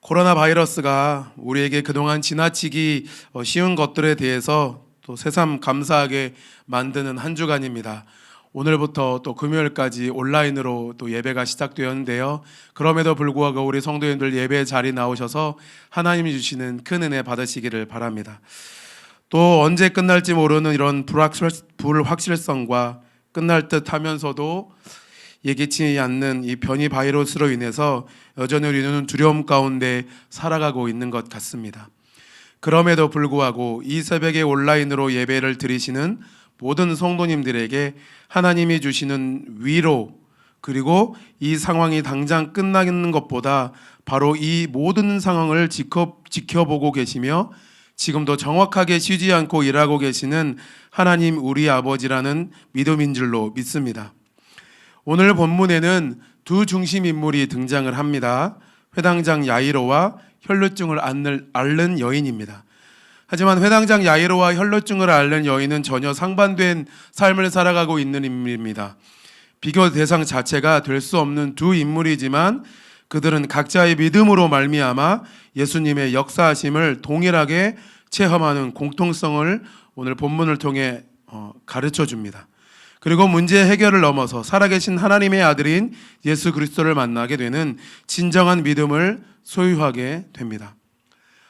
코로나 바이러스가 우리에게 그동안 지나치기 쉬운 것들에 대해서 또 새삼 감사하게 만드는 한 주간입니다. 오늘부터 또 금요일까지 온라인으로 또 예배가 시작되었는데요. 그럼에도 불구하고 우리 성도님들 예배 자리 나오셔서 하나님이 주시는 큰 은혜 받으시기를 바랍니다. 또 언제 끝날지 모르는 이런 불확실성과 끝날 듯 하면서도 예기치 않는 이 변이 바이러스로 인해서 여전히 우리는 두려움 가운데 살아가고 있는 것 같습니다. 그럼에도 불구하고 이 새벽에 온라인으로 예배를 드리시는 모든 성도님들에게 하나님이 주시는 위로, 그리고 이 상황이 당장 끝나는 것보다 바로 이 모든 상황을 지켜보고 계시며 지금도 정확하게 쉬지 않고 일하고 계시는 하나님 우리 아버지라는 믿음인 줄로 믿습니다. 오늘 본문에는 두 중심 인물이 등장을 합니다. 회당장 야이로와 혈루증을 앓는 여인입니다. 하지만 회당장 야이로와 혈루증을 앓는 여인은 전혀 상반된 삶을 살아가고 있는 인물입니다. 비교 대상 자체가 될 수 없는 두 인물이지만 그들은 각자의 믿음으로 말미암아 예수님의 역사하심을 동일하게 체험하는 공통성을 오늘 본문을 통해 가르쳐 줍니다. 그리고 문제 해결을 넘어서 살아계신 하나님의 아들인 예수 그리스도를 만나게 되는 진정한 믿음을 소유하게 됩니다.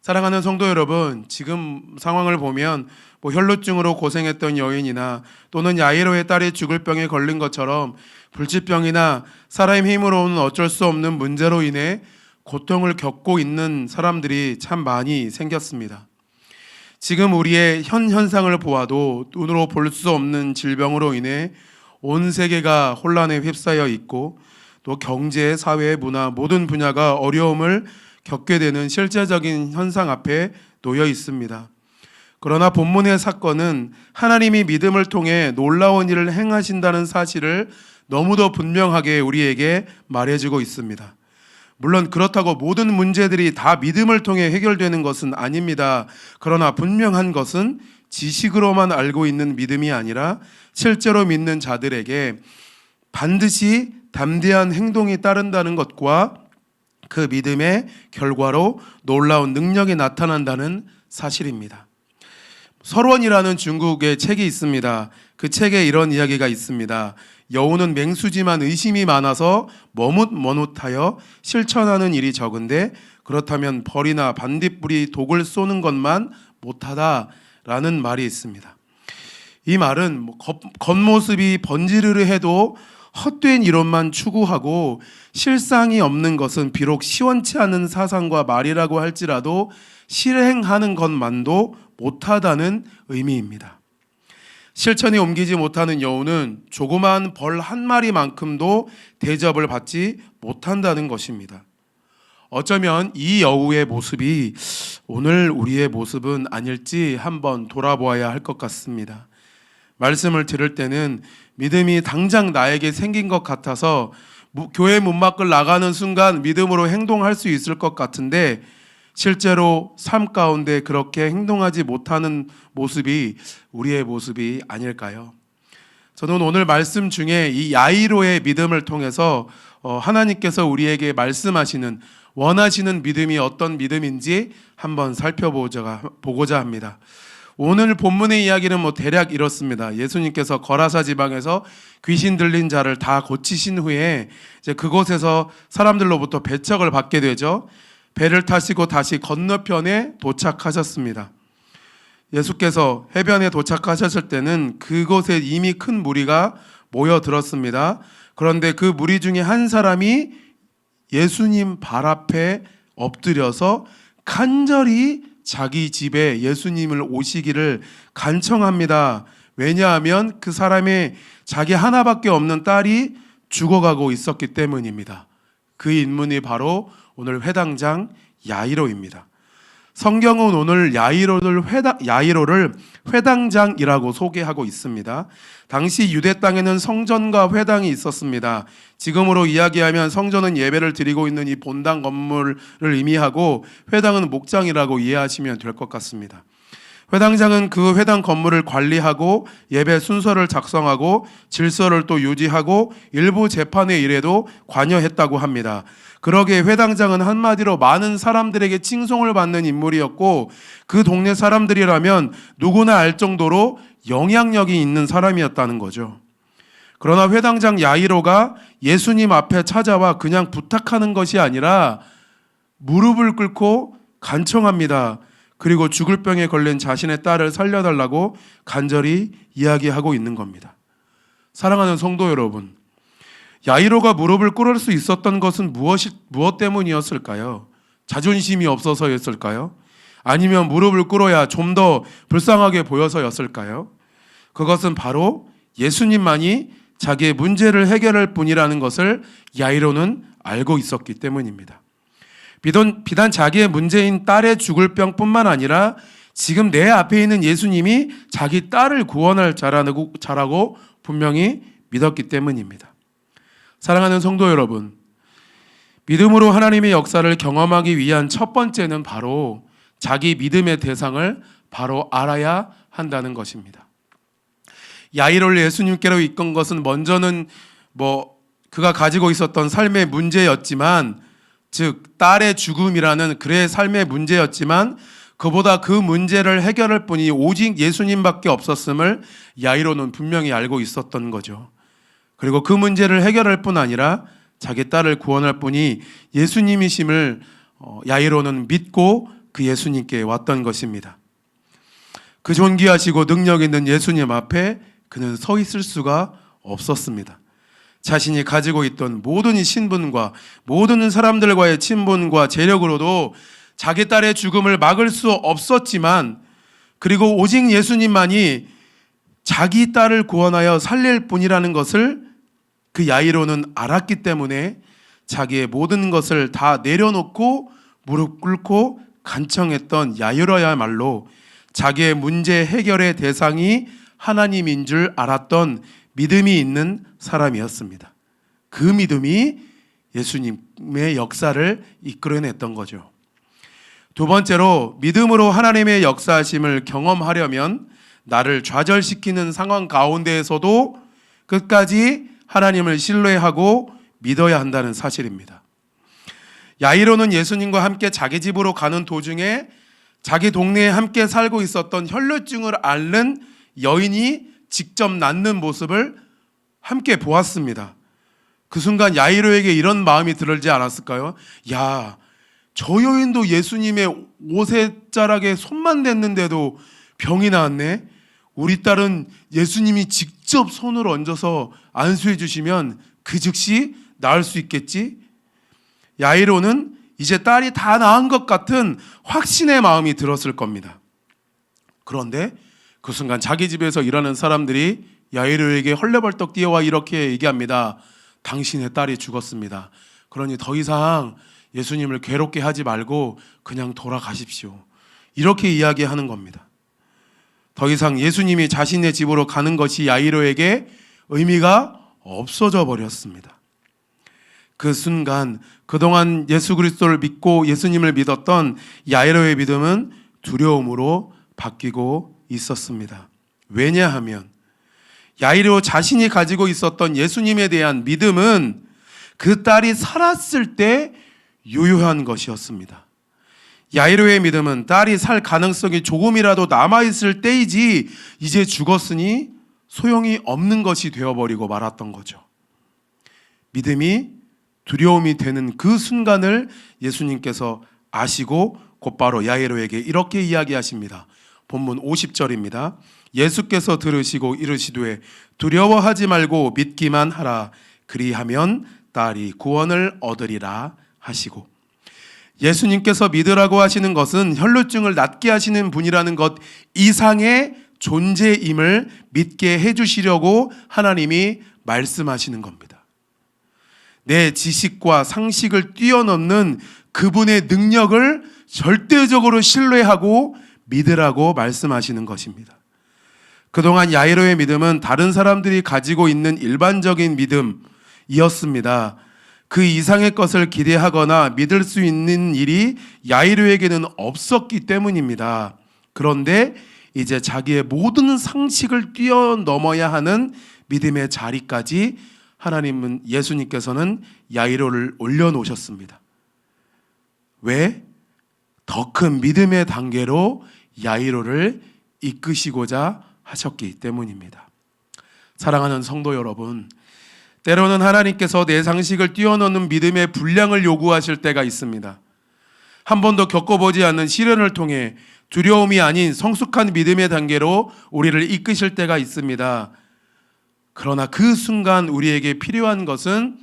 사랑하는 성도 여러분, 지금 상황을 보면 혈루증으로 고생했던 여인이나 또는 야이로의 딸이 죽을 병에 걸린 것처럼 불치병이나 사람의 힘으로는 어쩔 수 없는 문제로 인해 고통을 겪고 있는 사람들이 참 많이 생겼습니다. 지금 우리의 현상을 보아도 눈으로 볼 수 없는 질병으로 인해 온 세계가 혼란에 휩싸여 있고 또 경제, 사회, 문화 모든 분야가 어려움을 겪게 되는 실제적인 현상 앞에 놓여 있습니다. 그러나 본문의 사건은 하나님이 믿음을 통해 놀라운 일을 행하신다는 사실을 너무도 분명하게 우리에게 말해주고 있습니다. 물론 그렇다고 모든 문제들이 다 믿음을 통해 해결되는 것은 아닙니다. 그러나 분명한 것은 지식으로만 알고 있는 믿음이 아니라 실제로 믿는 자들에게 반드시 담대한 행동이 따른다는 것과 그 믿음의 결과로 놀라운 능력이 나타난다는 사실입니다. 설원이라는 중국의 책이 있습니다. 그 책에 이런 이야기가 있습니다. 여우는 맹수지만 의심이 많아서 머뭇머뭇하여 실천하는 일이 적은데 그렇다면 벌이나 반딧불이 독을 쏘는 것만 못하다라는 말이 있습니다. 이 말은 겉모습이 번지르르해도 헛된 이론만 추구하고 실상이 없는 것은 비록 시원치 않은 사상과 말이라고 할지라도 실행하는 것만도 못하다는 의미입니다. 실천이 옮기지 못하는 여우는 조그마한 벌 한 마리만큼도 대접을 받지 못한다는 것입니다. 어쩌면 이 여우의 모습이 오늘 우리의 모습은 아닐지 한번 돌아보아야 할 것 같습니다. 말씀을 들을 때는 믿음이 당장 나에게 생긴 것 같아서 교회 문 밖을 나가는 순간 믿음으로 행동할 수 있을 것 같은데 실제로 삶 가운데 그렇게 행동하지 못하는 모습이 우리의 모습이 아닐까요? 저는 오늘 말씀 중에 이 야이로의 믿음을 통해서 하나님께서 우리에게 말씀하시는 원하시는 믿음이 어떤 믿음인지 한번 살펴보고자 합니다. 오늘 본문의 이야기는 대략 이렇습니다. 예수님께서 거라사 지방에서 귀신 들린 자를 다 고치신 후에 이제 그곳에서 사람들로부터 배척을 받게 되죠. 배를 타시고 다시 건너편에 도착하셨습니다. 예수께서 해변에 도착하셨을 때는 그곳에 이미 큰 무리가 모여들었습니다. 그런데 그 무리 중에 한 사람이 예수님 발 앞에 엎드려서 간절히 자기 집에 예수님을 오시기를 간청합니다. 왜냐하면 그 사람의 자기 하나밖에 없는 딸이 죽어가고 있었기 때문입니다. 그 인물이 바로 오늘 회당장 야이로입니다. 성경은 오늘 야이로를 회당장이라고 소개하고 있습니다. 당시 유대 땅에는 성전과 회당이 있었습니다. 지금으로 이야기하면 성전은 예배를 드리고 있는 이 본당 건물을 의미하고 회당은 목장이라고 이해하시면 될 것 같습니다. 회당장은 그 회당 건물을 관리하고 예배 순서를 작성하고 질서를 또 유지하고 일부 재판의 일에도 관여했다고 합니다. 그러기에 회당장은 한마디로 많은 사람들에게 칭송을 받는 인물이었고, 그 동네 사람들이라면 누구나 알 정도로 영향력이 있는 사람이었다는 거죠. 그러나 회당장 야이로가 예수님 앞에 찾아와 그냥 부탁하는 것이 아니라 무릎을 꿇고 간청합니다. 그리고 죽을 병에 걸린 자신의 딸을 살려달라고 간절히 이야기하고 있는 겁니다. 사랑하는 성도 여러분, 야이로가 무릎을 꿇을 수 있었던 것은 무엇 때문이었을까요? 자존심이 없어서였을까요? 아니면 무릎을 꿇어야 좀 더 불쌍하게 보여서였을까요? 그것은 바로 예수님만이 자기의 문제를 해결할 분이라는 것을 야이로는 알고 있었기 때문입니다. 비단 자기의 문제인 딸의 죽을 병뿐만 아니라 지금 내 앞에 있는 예수님이 자기 딸을 구원할 자라고 분명히 믿었기 때문입니다. 사랑하는 성도 여러분, 믿음으로 하나님의 역사를 경험하기 위한 첫 번째는 바로 자기 믿음의 대상을 바로 알아야 한다는 것입니다. 야이로를 예수님께로 이끈 것은 먼저는 그가 가지고 있었던 삶의 문제였지만, 즉 딸의 죽음이라는 그의 삶의 문제였지만, 그보다 그 문제를 해결할 분이 오직 예수님밖에 없었음을 야이로는 분명히 알고 있었던 거죠. 그리고 그 문제를 해결할 뿐 아니라 자기 딸을 구원할 분이 예수님이심을 야이로는 믿고 그 예수님께 왔던 것입니다. 그 존귀하시고 능력 있는 예수님 앞에 그는 서 있을 수가 없었습니다. 자신이 가지고 있던 모든 신분과 모든 사람들과의 친분과 재력으로도 자기 딸의 죽음을 막을 수 없었지만, 그리고 오직 예수님만이 자기 딸을 구원하여 살릴 분이라는 것을 그 야이로는 알았기 때문에 자기의 모든 것을 다 내려놓고 무릎 꿇고 간청했던 야이로야말로 자기의 문제 해결의 대상이 하나님인 줄 알았던 믿음이 있는 사람이었습니다. 그 믿음이 예수님의 역사를 이끌어냈던 거죠. 두 번째로, 믿음으로 하나님의 역사하심을 경험하려면 나를 좌절시키는 상황 가운데에서도 끝까지 하나님을 신뢰하고 믿어야 한다는 사실입니다. 야이로는 예수님과 함께 자기 집으로 가는 도중에 자기 동네에 함께 살고 있었던 혈루증을 앓는 여인이 직접 낫는 모습을 함께 보았습니다. 그 순간 야이로에게 이런 마음이 들지 않았을까요? 야, 저 여인도 예수님의 옷의 자락에 손만 댔는데도 병이 나았네. 우리 딸은 예수님이 직접 손을 얹어서 안수해 주시면 그 즉시 나을 수 있겠지? 야이로는 이제 딸이 다 나은 것 같은 확신의 마음이 들었을 겁니다. 그런데 그 순간 자기 집에서 일하는 사람들이 야이로에게 헐레벌떡 뛰어와 이렇게 얘기합니다. 당신의 딸이 죽었습니다. 그러니 더 이상 예수님을 괴롭게 하지 말고 그냥 돌아가십시오. 이렇게 이야기하는 겁니다. 더 이상 예수님이 자신의 집으로 가는 것이 야이로에게 의미가 없어져 버렸습니다. 그 순간 그동안 예수 그리스도를 믿고 예수님을 믿었던 야이로의 믿음은 두려움으로 바뀌고 있었습니다. 왜냐하면 야이로 자신이 가지고 있었던 예수님에 대한 믿음은 그 딸이 살았을 때 유효한 것이었습니다. 야이로의 믿음은 딸이 살 가능성이 조금이라도 남아있을 때이지 이제 죽었으니 소용이 없는 것이 되어버리고 말았던 거죠. 믿음이 두려움이 되는 그 순간을 예수님께서 아시고 곧바로 야이로에게 이렇게 이야기하십니다. 본문 50절입니다. 예수께서 들으시고 이르시되 두려워하지 말고 믿기만 하라. 그리하면 딸이 구원을 얻으리라 하시고, 예수님께서 믿으라고 하시는 것은 혈루증을 낫게 하시는 분이라는 것 이상의 존재임을 믿게 해주시려고 하나님이 말씀하시는 겁니다. 내 지식과 상식을 뛰어넘는 그분의 능력을 절대적으로 신뢰하고 믿으라고 말씀하시는 것입니다. 그동안 야이로의 믿음은 다른 사람들이 가지고 있는 일반적인 믿음이었습니다. 그 이상의 것을 기대하거나 믿을 수 있는 일이 야이로에게는 없었기 때문입니다. 그런데 이제 자기의 모든 상식을 뛰어넘어야 하는 믿음의 자리까지 하나님은, 예수님께서는 야이로를 올려놓으셨습니다. 왜? 더 큰 믿음의 단계로 야이로를 이끄시고자 하셨기 때문입니다. 사랑하는 성도 여러분, 때로는 하나님께서 내 상식을 뛰어넘는 믿음의 분량을 요구하실 때가 있습니다. 한 번도 겪어보지 않는 시련을 통해 두려움이 아닌 성숙한 믿음의 단계로 우리를 이끄실 때가 있습니다. 그러나 그 순간 우리에게 필요한 것은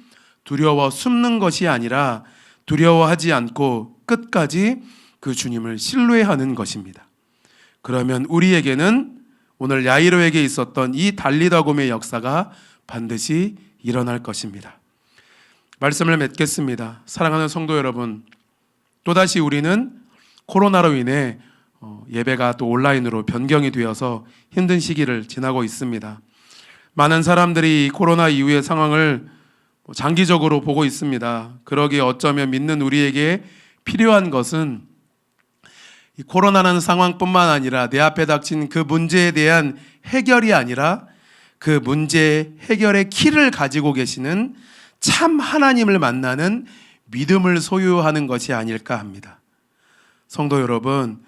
두려워 숨는 것이 아니라 두려워하지 않고 끝까지 그 주님을 신뢰하는 것입니다. 그러면 우리에게는 오늘 야이로에게 있었던 이 달리다곰의 역사가 반드시 일어날 것입니다. 말씀을 맺겠습니다. 사랑하는 성도 여러분, 또다시 우리는 코로나로 인해 예배가 또 온라인으로 변경이 되어서 힘든 시기를 지나고 있습니다. 많은 사람들이 코로나 이후의 상황을 장기적으로 보고 있습니다. 그러기에 어쩌면 믿는 우리에게 필요한 것은 이 코로나라는 상황뿐만 아니라 내 앞에 닥친 그 문제에 대한 해결이 아니라 그 문제 해결의 키를 가지고 계시는 참 하나님을 만나는 믿음을 소유하는 것이 아닐까 합니다. 성도 여러분,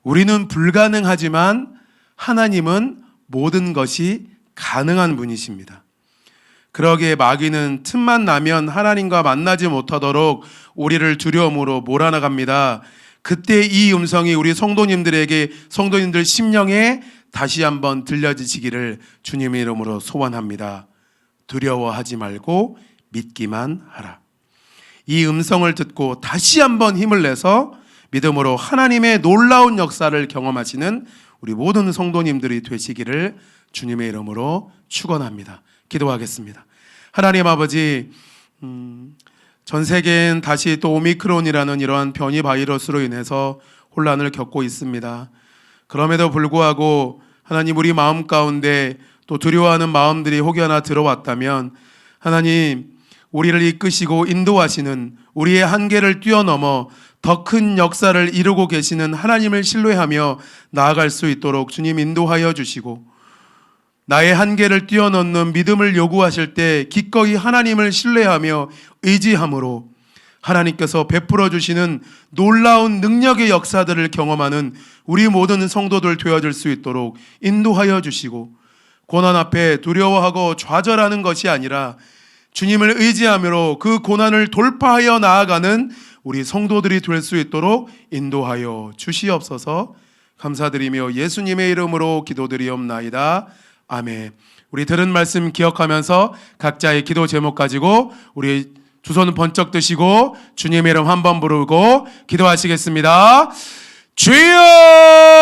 우리는 불가능하지만 하나님은 모든 것이 가능한 분이십니다. 그러기에 마귀는 틈만 나면 하나님과 만나지 못하도록 우리를 두려움으로 몰아나갑니다. 그때 이 음성이 우리 성도님들 심령에 다시 한번 들려지시기를 주님의 이름으로 소원합니다. 두려워하지 말고 믿기만 하라. 이 음성을 듣고 다시 한번 힘을 내서 믿음으로 하나님의 놀라운 역사를 경험하시는 우리 모든 성도님들이 되시기를 주님의 이름으로 축원합니다. 기도하겠습니다. 하나님 아버지, 전 세계엔 다시 또 오미크론이라는 이러한 변이 바이러스로 인해서 혼란을 겪고 있습니다. 그럼에도 불구하고 하나님, 우리 마음 가운데 또 두려워하는 마음들이 혹여나 들어왔다면 하나님, 우리를 이끄시고 인도하시는 우리의 한계를 뛰어넘어 더 큰 역사를 이루고 계시는 하나님을 신뢰하며 나아갈 수 있도록 주님 인도하여 주시고, 나의 한계를 뛰어넘는 믿음을 요구하실 때 기꺼이 하나님을 신뢰하며 의지함으로 하나님께서 베풀어 주시는 놀라운 능력의 역사들을 경험하는 우리 모든 성도들 되어질 수 있도록 인도하여 주시고, 고난 앞에 두려워하고 좌절하는 것이 아니라 주님을 의지함으로 그 고난을 돌파하여 나아가는 우리 성도들이 될 수 있도록 인도하여 주시옵소서. 감사드리며 예수님의 이름으로 기도드리옵나이다. 아멘. 우리 들은 말씀 기억하면서 각자의 기도 제목 가지고 우리 두 손 번쩍 드시고 주님의 이름 한번 부르고 기도하시겠습니다. 주여!